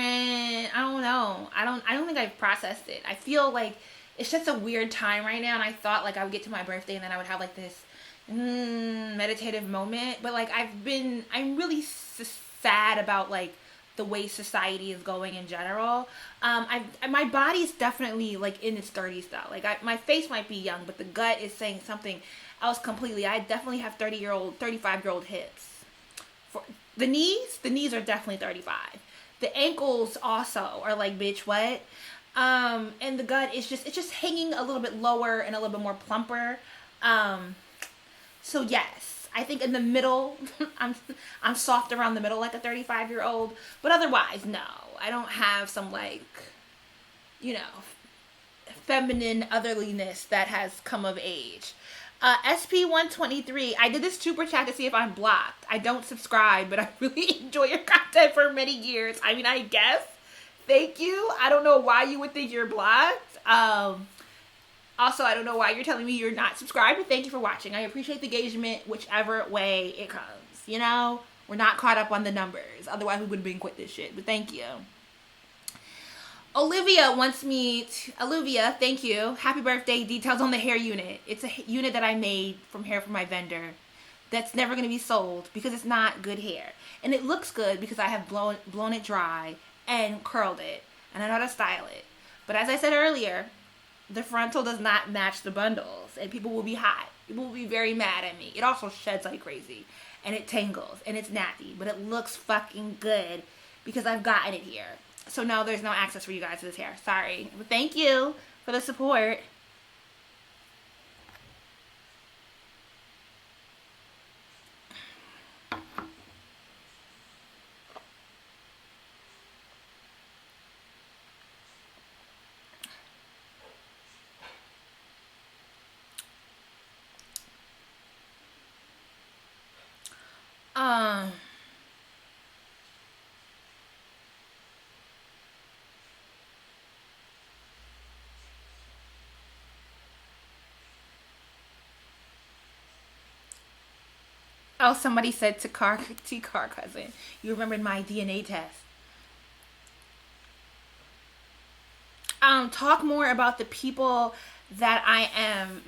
Speaker 1: I don't know. I don't think I've processed it. I feel like it's just a weird time right now, and I thought like I would get to my birthday and then I would have like this meditative moment, but like I'm really sad about like the way society is going in general. My body's definitely like in its 30s though. Like my face might be young, but the gut is saying something else completely. I definitely have 35-year-old hips. For the knees are definitely 35. The ankles also are like, bitch, what? And the gut is it's just hanging a little bit lower and a little bit more plumper. So yes, I think in the middle, I'm soft around the middle like a 35-year-old, but otherwise, no, I don't have some like, feminine otherliness that has come of age. SP123. I did this super chat to see if I'm blocked. I don't subscribe, but I really enjoy your content for many years. I mean, I guess. Thank you. I don't know why you would think you're blocked. Also, I don't know why you're telling me you're not subscribed, but thank you for watching. I appreciate the engagement whichever way it comes. You know, we're not caught up on the numbers. Otherwise, we would have been quit this shit. But thank you. Olivia wants me to, Olivia, thank you. Happy birthday. Details on the hair unit. It's a unit that I made from hair from my vendor that's never going to be sold because it's not good hair. And it looks good because I have blown it dry and curled it. And I know how to style it. But as I said earlier, the frontal does not match the bundles. And people will be hot. People will be very mad at me. It also sheds like crazy. And it tangles. And it's nappy. But it looks fucking good because I've gotten it here. So no, there's no access for you guys to this hair. Sorry. But thank you for the support. Oh, somebody said T-Car cousin. You remembered my DNA test. Talk more about the people that I am,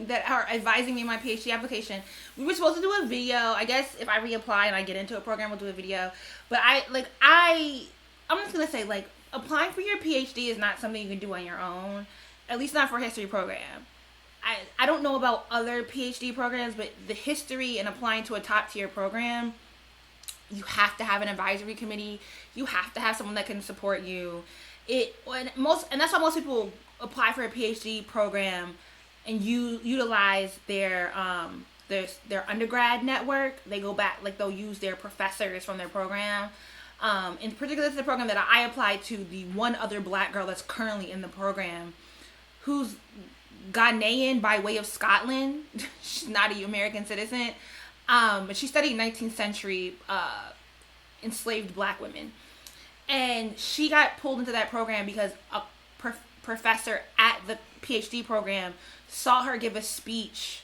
Speaker 1: that are advising me in my PhD application. We were supposed to do a video. I guess if I reapply and I get into a program, we'll do a video. But I'm just gonna say, like, applying for your PhD is not something you can do on your own. At least not for a history program. I don't know about other PhD programs, but the history and applying to a top tier program, you have to have an advisory committee. You have to have someone that can support you. And that's why most people apply for a PhD program and utilize their undergrad network. They go back, like, they'll use their professors from their program. In particular, to the program that I applied to, the one other black girl that's currently in the program, who's Ghanaian by way of Scotland. She's not a American citizen. But she studied 19th century enslaved black women. And she got pulled into that program because a professor at the PhD program saw her give a speech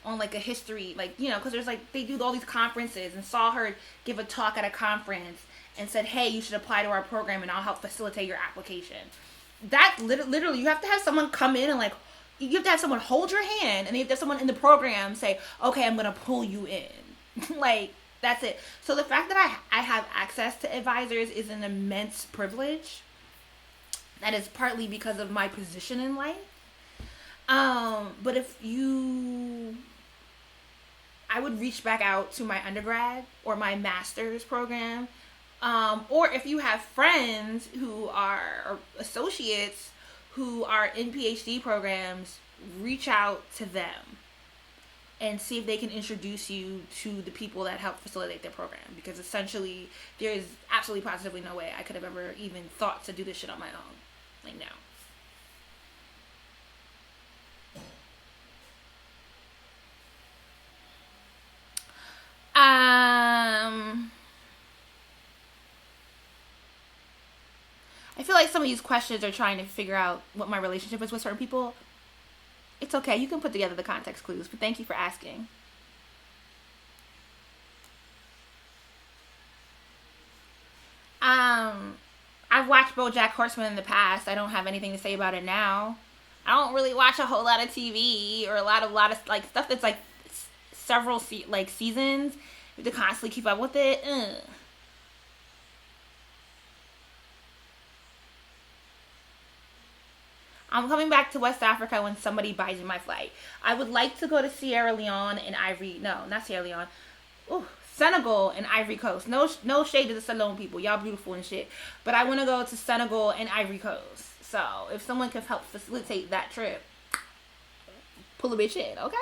Speaker 1: on, like, a history, like, you know, because there's, like, they do all these conferences, and saw her give a talk at a conference and said, hey, you should apply to our program and I'll help facilitate your application. That literally, you have to have someone come in and, like, you have to have someone hold your hand, and then you have to have someone in the program say, okay, I'm going to pull you in. Like, that's it. So the fact that I have access to advisors is an immense privilege. That is partly because of my position in life. But I would reach back out to my undergrad or my master's program. Or if you have friends who are associates who are in PhD programs, reach out to them and see if they can introduce you to the people that help facilitate their program. Because essentially, there is absolutely positively no way I could have ever even thought to do this shit on my own. Like, no. I feel like some of these questions are trying to figure out what my relationship is with certain people. It's okay. You can put together the context clues, but thank you for asking. I've watched BoJack Horseman in the past. I don't have anything to say about it now. I don't really watch a whole lot of TV or a lot of like stuff that's like several seasons. You have to constantly keep up with it. Ugh. I'm coming back to West Africa when somebody buys me my flight. I would like to go to Sierra Leone and not Sierra Leone. Ooh, Senegal and Ivory Coast. No shade to the Salone people. Y'all beautiful and shit. But I want to go to Senegal and Ivory Coast. So if someone can help facilitate that trip, pull a bitch in, okay?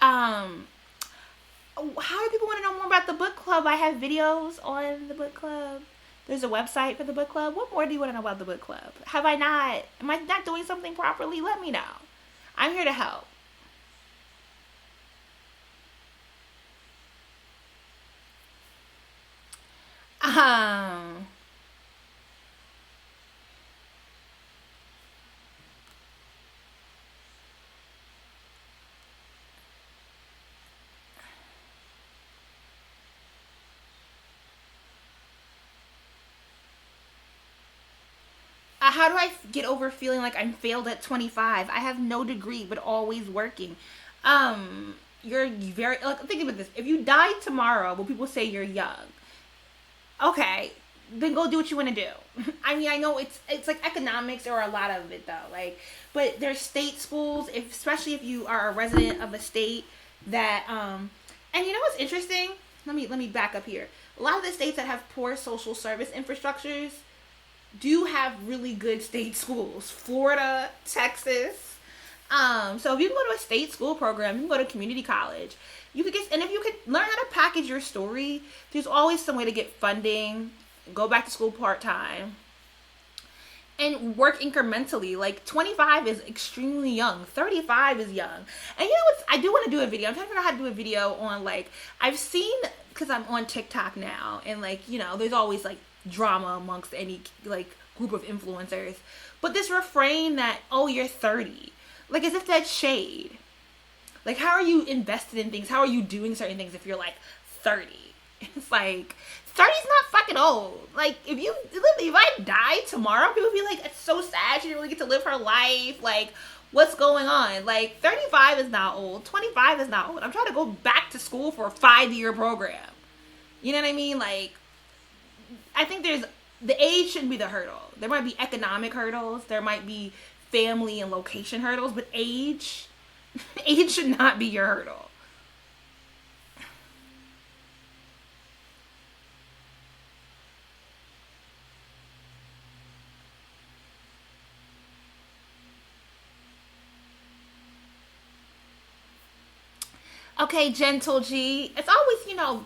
Speaker 1: Um, how do people want to know more about the book club? I have videos on the book club. There's a website for the book club. What more do you want to know about the book club? Have I not? Am I not doing something properly? Let me know. I'm here to help. Um, how do I get over feeling like I'm failed at 25? I have no degree, but always working. You're very, like, think about this. If you die tomorrow, will people say you're young? Okay, then go do what you want to do. I mean, I know it's like economics or a lot of it though. Like, but there's state schools, especially if you are a resident of a state that and you know what's interesting? Let me back up here. A lot of the states that have poor social service infrastructures do have really good state schools. Florida, Texas. So if you can go to a state school program, you can go to community college. You could get, and if you could learn how to package your story, there's always some way to get funding, go back to school part-time, and work incrementally. Like 25 is extremely young. 35 is young. And you know what? I do want to do a video. I'm trying to figure out how to do a video on, like, I've seen, because I'm on TikTok now, and like, you know, there's always like drama amongst any like group of influencers. But this refrain that, oh, you're 30. Like, as if that's shade. Like, how are you invested in things? How are you doing certain things if you're like 30? It's like, 30's not fucking old. Like, if I die tomorrow, people be like, it's so sad she didn't really get to live her life. Like, what's going on? Like, 35 is not old. 25 is not old. I'm trying to go back to school for a 5-year program. You know what I mean? Like, I think the age shouldn't be the hurdle. There might be economic hurdles. There might be family and location hurdles, but age should not be your hurdle. Okay, Gentle G. It's always, you know,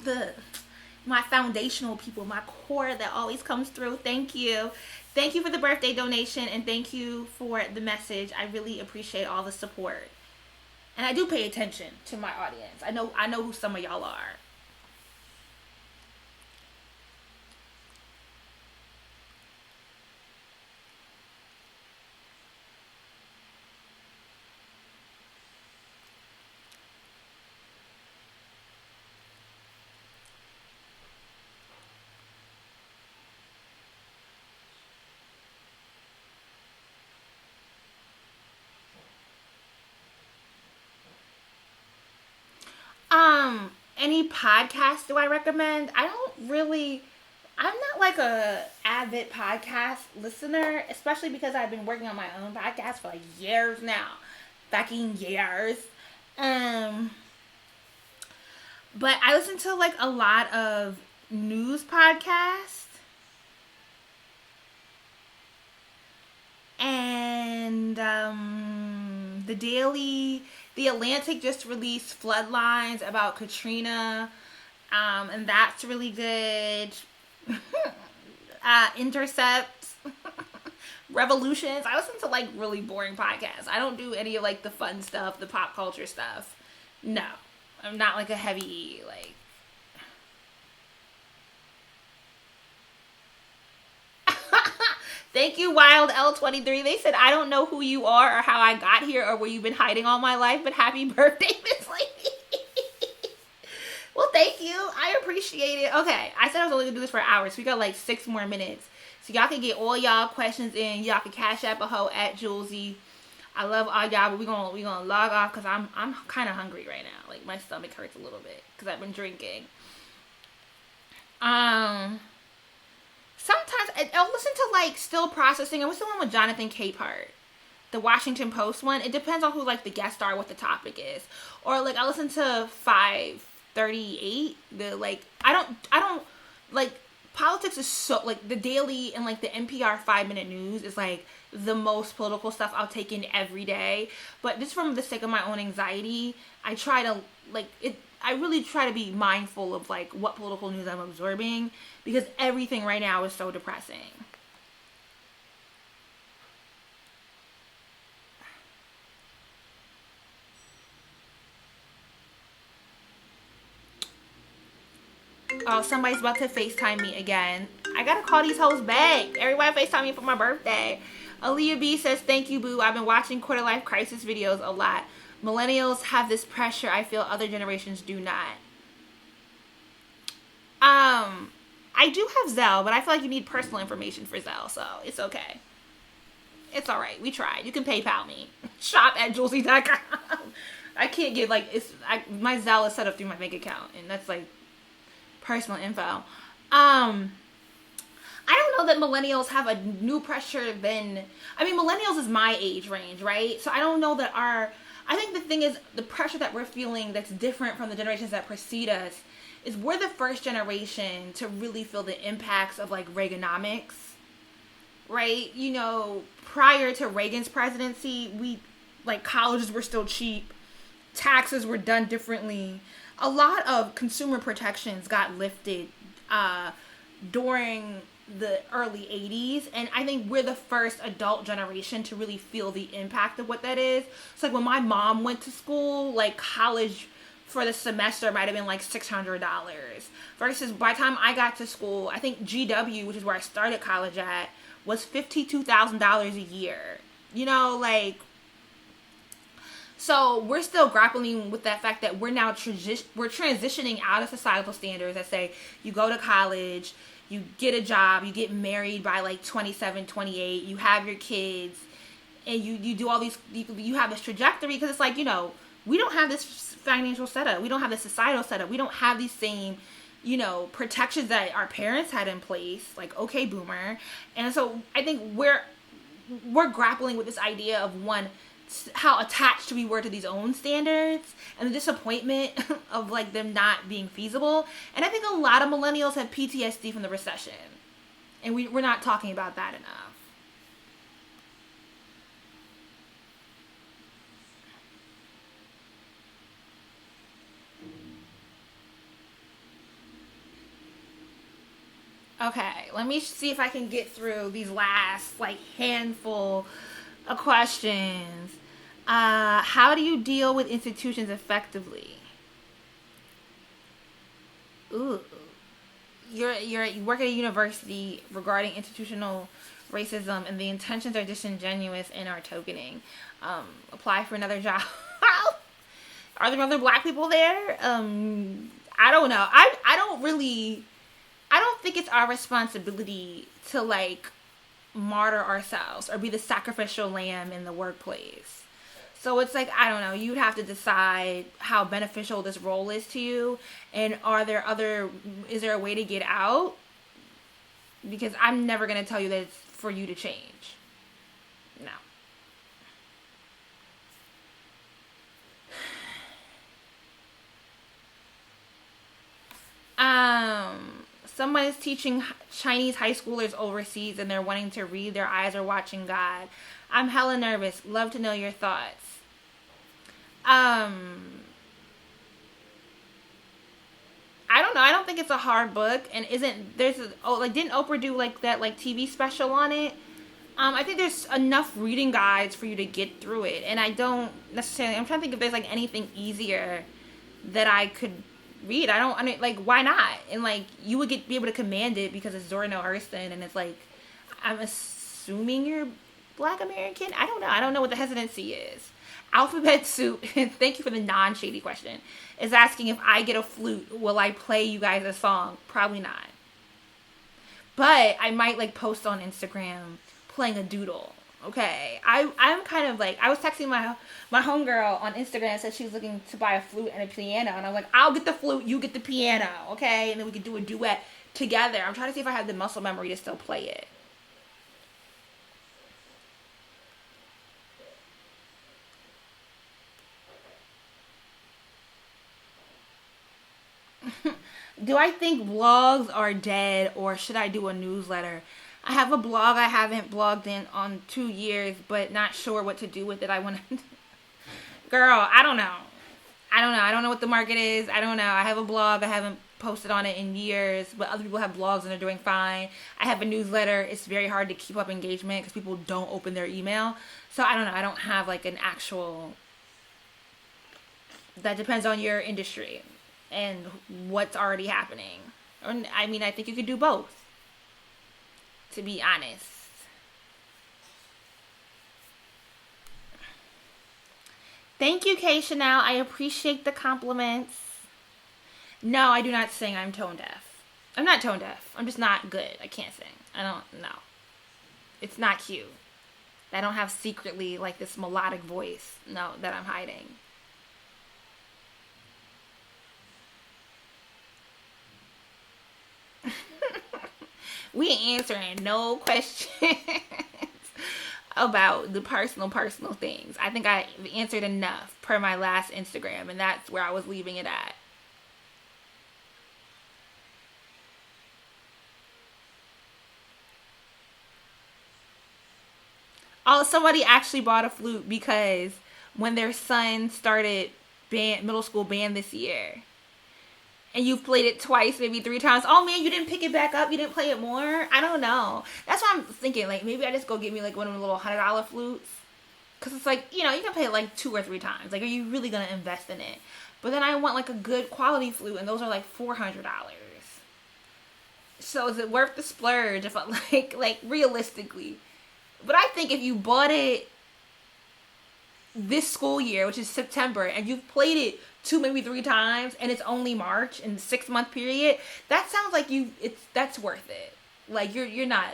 Speaker 1: my foundational people, my core that always comes through. Thank you. Thank you for the birthday donation, and thank you for the message. I really appreciate all the support. And I do pay attention to my audience. I know who some of y'all are. Any podcast do I recommend? I'm not like a avid podcast listener, especially because I've been working on my own podcast for like years now. Fucking years. Um, but I listen to like a lot of news podcasts. And the Atlantic just released Floodlines about Katrina, and that's really good. Intercept, Revolutions. I listen to like really boring podcasts. I don't do any of like the fun stuff, the pop culture stuff. No, I'm not like a heavy like. Thank you, Wild L23. They said, I don't know who you are or how I got here or where you've been hiding all my life, but happy birthday, Miss Lady. Well, thank you. I appreciate it. Okay, I said I was only going to do this for hours. So we got like 6 more minutes. So y'all can get all y'all questions in. Y'all can cash app a hoe at Julesy. I love all y'all, but we gonna log off because I'm kind of hungry right now. Like, my stomach hurts a little bit because I've been drinking. Sometimes I'll listen to like Still Processing. I was the one with Jonathan Capehart, the Washington Post one. It depends on who like the guest star, what the topic is, or like I listen to 538. The like I don't like politics is so like the daily and like the NPR 5-minute news is like the most political stuff I'll take in every day. But just from the sake of my own anxiety, I try to like it. I really try to be mindful of like what political news I'm absorbing, because everything right now is so depressing. Oh, somebody's about to FaceTime me again. I gotta call these hoes back. Everybody FaceTime me for my birthday. Aaliyah B says, thank you, boo. I've been watching quarter life crisis videos a lot. Millennials have this pressure I feel other generations do not. I do have Zelle, but I feel like you need personal information for Zelle, so it's okay. It's alright. We tried. You can PayPal me. Shop at julesy.com. I can't get like my Zelle is set up through my bank account, and that's like personal info. I don't know that millennials have a new pressure than, I mean, millennials is my age range, right? So I don't know that I think the thing is, the pressure that we're feeling that's different from the generations that precede us is we're the first generation to really feel the impacts of like Reaganomics, right? You know, prior to Reagan's presidency, colleges were still cheap, taxes were done differently. A lot of consumer protections got lifted during the early 80s, and I think we're the first adult generation to really feel the impact of what that is. It's like when my mom went to school, like college for the semester might have been like $600, versus by the time I got to school, I think GW, which is where I started college at, was $52,000 a year. You know, like, so we're still grappling with that fact that we're now we're transitioning out of societal standards that say you go to college, you get a job, you get married by like 27, 28, you have your kids, and you do all these, you have this trajectory, because it's like, you know, we don't have this financial setup, we don't have the societal setup, we don't have these same, you know, protections that our parents had in place, like, okay, boomer. And so I think we're grappling with this idea of, one, how attached we were to these own standards, and the disappointment of like them not being feasible. And I think a lot of millennials have PTSD from the recession, and we're not talking about that enough. Okay, let me see if I can get through these last like handful of questions. How do you deal with institutions effectively? Ooh, you work at a university regarding institutional racism, and the intentions are disingenuous and are tokening. Apply for another job. Are there other black people there? I don't know. I don't think it's our responsibility to like martyr ourselves or be the sacrificial lamb in the workplace. So it's like, I don't know, you'd have to decide how beneficial this role is to you, and is there a way to get out? Because I'm never going to tell you that it's for you to change. No. Someone is teaching Chinese high schoolers overseas, and they're wanting to read. Their eyes are watching God. I'm hella nervous. Love to know your thoughts. I don't know. I don't think it's a hard book, and didn't Oprah do like that like TV special on it? I think there's enough reading guides for you to get through it, and I don't necessarily. I'm trying to think if there's like anything easier that I could read. I mean, like, why not? And like, you would be able to command it because it's Zora Neale Hurston, and it's like, I'm assuming you're Black American. I don't know. I don't know what the hesitancy is. Alphabet Soup, thank you for the non-shady question, is asking, if I get a flute, will I play you guys a song? Probably not. But I might like post on Instagram playing a doodle. Okay. I'm kind of like, I was texting my homegirl on Instagram and said she was looking to buy a flute and a piano. And I was like, I'll get the flute, you get the piano. Okay. And then we could do a duet together. I'm trying to see if I have the muscle memory to still play it. Do I think vlogs are dead, or should I do a newsletter? I have a blog I haven't blogged in on 2 years, but not sure what to do with it. I want to. Girl, I don't know. I don't know what the market is. I don't know. I have a blog. I haven't posted on it in years, but other people have blogs and they're doing fine. I have a newsletter. It's very hard to keep up engagement because people don't open their email. So I don't know. I don't have like an actual. That depends on your industry and what's already happening. I mean, I think you could do both, to be honest. Thank you, K Chanel. I appreciate the compliments. No, I do not sing. I'm tone deaf. I'm not tone deaf. I'm just not good. I can't sing. I don't know. It's not cute. I don't have secretly like this melodic voice. No, that I'm hiding. We ain't answering no questions about the personal things. I think I answered enough per my last Instagram, and that's where I was leaving it at. Oh, somebody actually bought a flute because when their son started middle school band this year, and you've played it twice, maybe 3 times. Oh man, you didn't pick it back up. You didn't play it more. I don't know. That's what I'm thinking. Like maybe I just go get me like one of the little $100 flutes, cause it's like you can play it like 2 or 3 times. Like, are you really gonna invest in it? But then I want like a good quality flute, and those are like $400. So is it worth the splurge if I like realistically? But I think if you bought it this school year, which is September, and you've played it 2, maybe 3 times, and it's only March in the 6-month period, that sounds like that's worth it. Like you're not.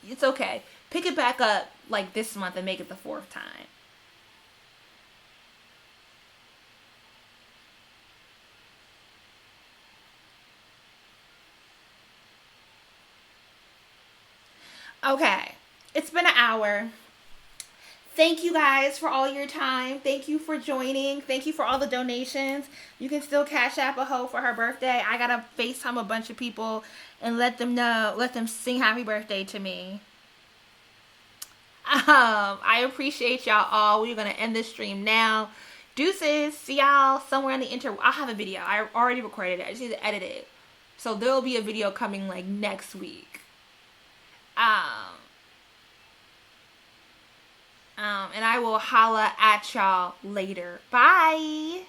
Speaker 1: It's okay. Pick it back up like this month and make it the 4th time. Okay, it's been an hour. Thank you guys for all your time. Thank you for joining. Thank you for all the donations. You can still cash app a hoe for her birthday. I gotta FaceTime a bunch of people and let them sing happy birthday to me. I appreciate y'all all. We're gonna end this stream now. Deuces. See y'all somewhere on the I'll have a video. I already recorded it. I just need to edit it. So there'll be a video coming like next week. And I will holla at y'all later. Bye.